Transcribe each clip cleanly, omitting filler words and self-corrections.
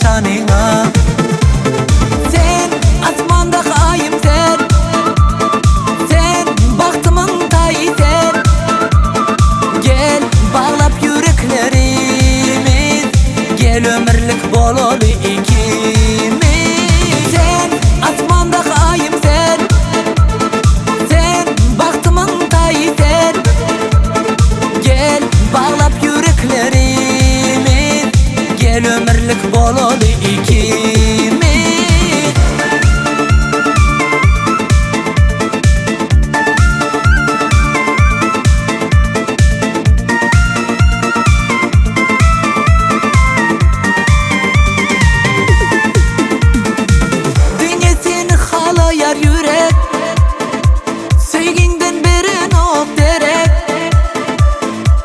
şanına. Sen asmanda kayımsen, sen bahtımın tayisen. Gel bağlap yüreklerimiz, gel ömürlük bolalı ikimiz. Sen asmanda kayımsen, sen bahtımın tayisen. Gel bağlap yüreklerimiz, gel ömürlük bolalı ikimiz. Yürek sevginden beri nok derek,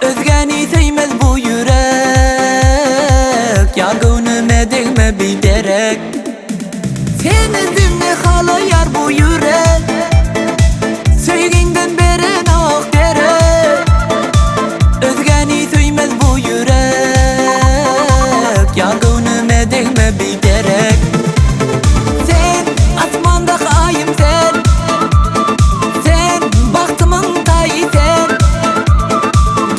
özgeni sevmez bu yürek. Yargınıma değme bir derek. Sen izimle halayar bu yürek, sevginden beri nok derek, özgeni sevmez bu yürek. Yargınıma değme bir derek. Sen asmanda kayımsen, sen bahtımın tayisen.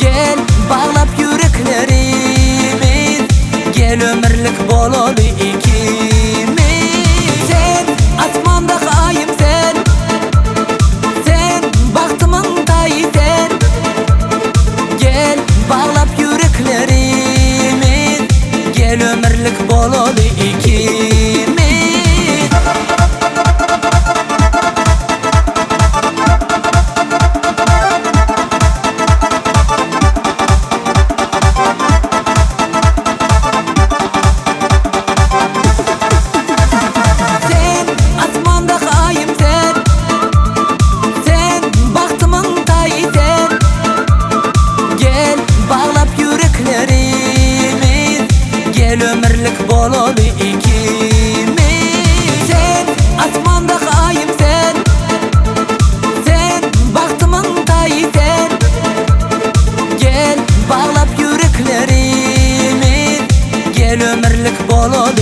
Gel bağlap yüreklerimiz, gel ömürlük bolalı ikimiz. Sen asmanda kayımsen, sen bahtımın tayisen. Gel bağlap yüreklerimiz, gel ömürlük bolalı ikimiz. Gel ömürlük bolalı ikimiz. Sen asmanda kayımsen, sen bahtımın tayisen. Gel bağlap yüreklerimiz, gel ömürlük bolalı